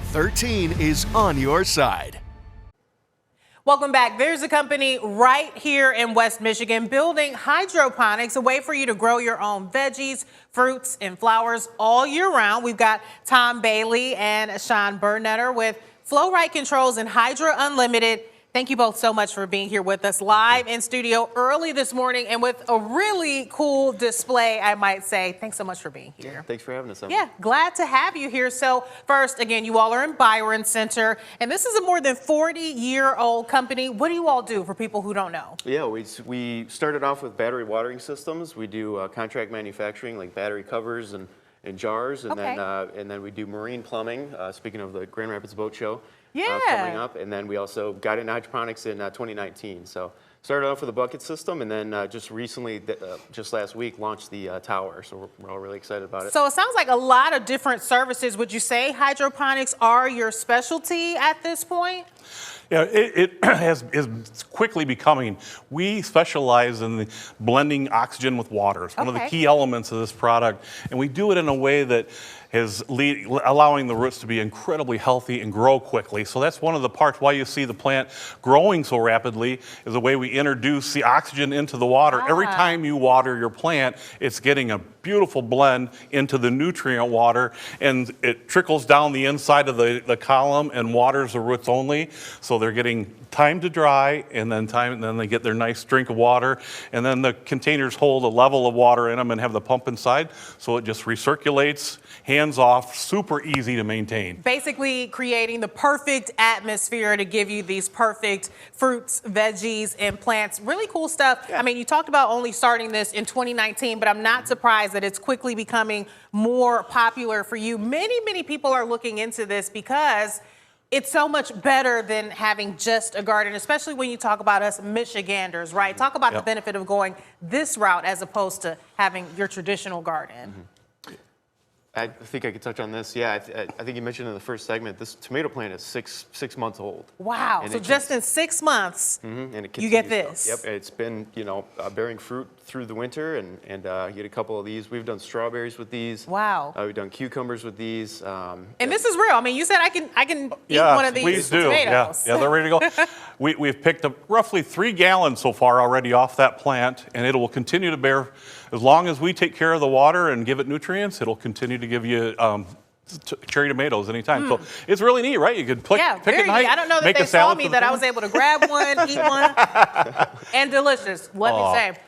13 is on your side. Welcome back. There's a company right here in West Michigan building hydroponics, a way for you to grow your own veggies, fruits, and flowers all year round. We've got Tom Bailey and Sean Bernetter with Flow Right Controls and Hydra Unlimited. Thank you both so much for being here with us live in studio early this morning and with a really cool display, I might say. Thanks so much for being here. Yeah, thanks for having us. Yeah, glad to have you here. So first, again, you all are in Byron Center, and this is a more than 40-year-old company. What do you all do for people who don't know? Yeah, we started off with battery watering systems. We do contract manufacturing like battery covers and jars, and then we do marine plumbing. Speaking of the Grand Rapids Boat Show. Coming up, and then we also got into hydroponics in 2019. So started off with a bucket system, and then just recently, just last week, launched the tower. So we're all really excited about it. So it sounds like a lot of different services. Would you say hydroponics are your specialty at this point? Yeah, it is quickly becoming. We specialize in the blending oxygen with water. It's one of the key elements of this product, and we do it in a way that is allowing the roots to be incredibly healthy and grow quickly. So that's one of the parts why you see the plant growing so rapidly is the way we introduce the oxygen into the water. Every time you water your plant, it's getting a beautiful blend into the nutrient water, and it trickles down the inside of the column and waters the roots only. So they're getting time to dry, and then they get their nice drink of water, and then the containers hold a level of water in them and have the pump inside, so it just recirculates, hands off, super easy to maintain. Basically creating the perfect atmosphere to give you these perfect fruits, veggies, and plants. Really cool stuff. Yeah. I mean, you talked about only starting this in 2019, but I'm not surprised that it's quickly becoming more popular for you. Many people are looking into this because it's so much better than having just a garden, especially when you talk about us Michiganders, right? Talk about the benefit of going this route as opposed to having your traditional garden. I think I could touch on this. Yeah, I think you mentioned in the first segment, this tomato plant is six months old. Wow, and so just in 6 months, and you get this. Yep, it's been, bearing fruit through the winter, and you get a couple of these. We've done strawberries with these. Wow. We've done cucumbers with these. And this is real. I mean, you said I can eat one of these please do. tomatoes. Yeah, they're ready to go. We've picked up roughly 3 gallons so far already off that plant, and it will continue to bear. As long as we take care of the water and give it nutrients, it'll continue to give you cherry tomatoes anytime. So it's really neat, right? You could pick it at night. I don't know that they saw me that I was able to grab one, eat one, and delicious, let me say.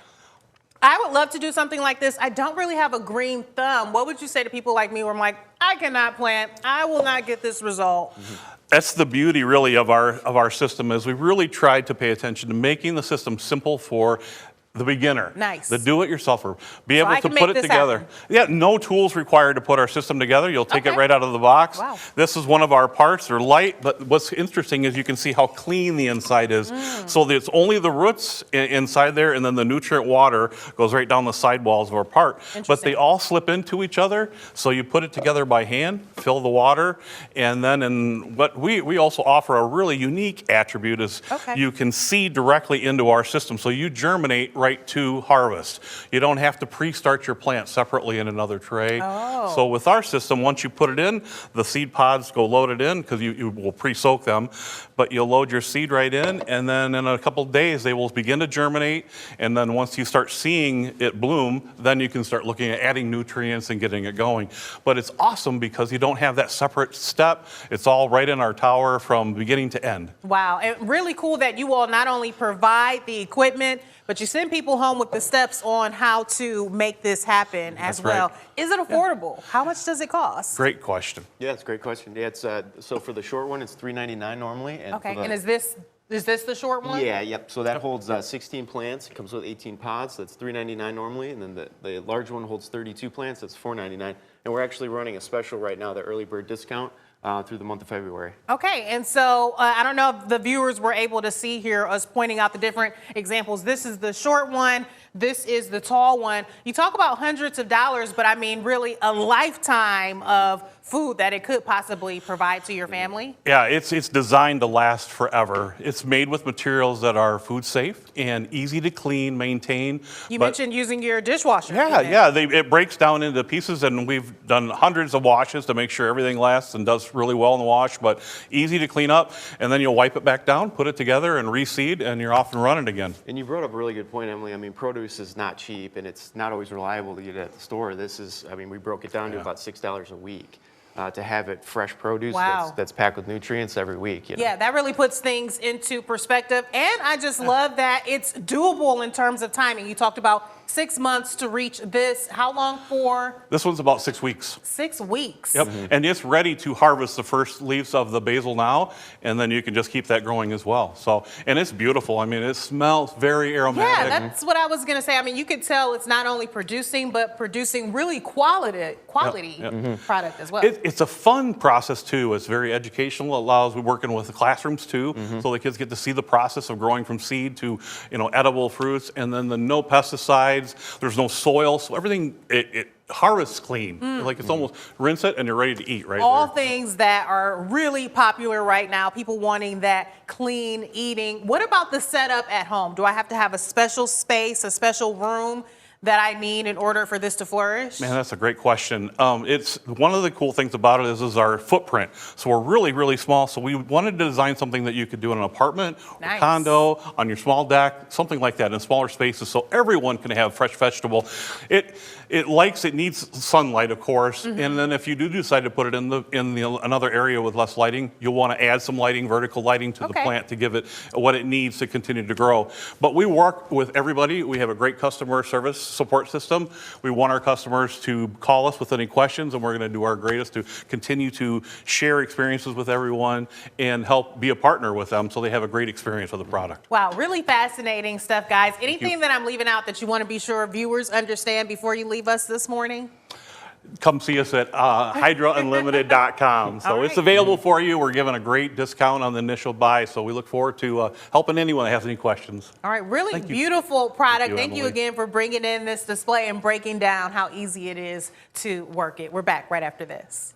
I would love to do something like this. I don't really have a green thumb. What would you say to people like me where I'm like, I cannot plant, I will not get this result? That's the beauty really of our system is we really tried to pay attention to making the system simple for the beginner, the do-it-yourselfer, be able to put it together. Yeah, no tools required to put our system together. You'll take it right out of the box. Wow. This is one of our parts. They're light, but what's interesting is you can see how clean the inside is. So it's only the roots inside there, and then the nutrient water goes right down the sidewalls of our part. But they all slip into each other, so you put it together by hand, fill the water, and then what we also offer a really unique attribute is you can seed directly into our system. So you germinate right to harvest. You don't have to pre-start your plant separately in another tray. So with our system, once you put it in, the seed pods go loaded in because you will pre-soak them, but you'll load your seed right in, and then in a couple of days they will begin to germinate, and then once you start seeing it bloom, then you can start looking at adding nutrients and getting it going. But it's awesome because you don't have that separate step. It's all right in our tower from beginning to end. Wow, and really cool that you all not only provide the equipment, but you send people home with the steps on how to make this happen as well. Right. Is it affordable? How much does it cost? Great question. Yeah, it's a great question. Yeah, it's so for the short one, it's $3.99 normally. And and is this the short one? Yeah, yep. So that holds 16 plants. It comes with 18 pods. That's $3.99 normally, and then the large one holds 32 plants. That's $4.99. And we're actually running a special right now, the early bird discount. Through the month of February. Okay, and so I don't know if the viewers were able to see here us pointing out the different examples. This is the short one. This is the tall one. You talk about hundreds of dollars, but I mean really a lifetime of food that it could possibly provide to your family? Yeah, it's designed to last forever. It's made with materials that are food safe and easy to clean, maintain. You mentioned using your dishwasher. Yeah, it breaks down into pieces, and we've done hundreds of washes to make sure everything lasts and does really well in the wash, but easy to clean up, and then you'll wipe it back down, put it together, and reseed, and you're off and running again. And you brought up a really good point, Emily. I mean, produce is not cheap, and it's not always reliable to get it at the store. We broke it down to about $6 a week. To have it fresh produce that's packed with nutrients every week. Yeah, that really puts things into perspective. And I just love that it's doable in terms of timing. You talked about 6 months to reach this. How long for? This one's about 6 weeks. 6 weeks. Yep, and it's ready to harvest the first leaves of the basil now, and then you can just keep that growing as well. So, and it's beautiful. I mean, it smells very aromatic. Yeah, that's what I was going to say. I mean, you could tell it's not only producing, but producing really quality product as well. It's a fun process too. It's very educational. We're working with the classrooms too, so the kids get to see the process of growing from seed to, edible fruits, and then the no pesticides. There's no soil, so everything it harvests clean. Like it's almost rinse it and you're ready to eat right All there. things that are really popular right now, people wanting that clean eating. What about the setup at home? Do I have to have a special space, a special room that I need in order for this to flourish? Man, that's a great question. It's one of the cool things about it is our footprint. So we're really, really small. So we wanted to design something that you could do in an apartment, a condo, on your small deck, something like that in smaller spaces, so everyone can have fresh vegetable. It needs sunlight, of course. And then if you do decide to put it in another area with less lighting, you'll want to add some lighting, vertical lighting to the plant to give it what it needs to continue to grow. But we work with everybody. We have a great customer service support system. We want our customers to call us with any questions, and we're going to do our greatest to continue to share experiences with everyone and help be a partner with them so they have a great experience with the product. Wow, really fascinating stuff, guys. Anything that I'm leaving out that you want to be sure viewers understand before you leave us this morning? Come see us at hydraunlimited.com. So it's available for you. We're giving a great discount on the initial buy. So we look forward to helping anyone that has any questions. All right, really beautiful product. Thank you, Emily. Again for bringing in this display and breaking down how easy it is to work it. We're back right after this.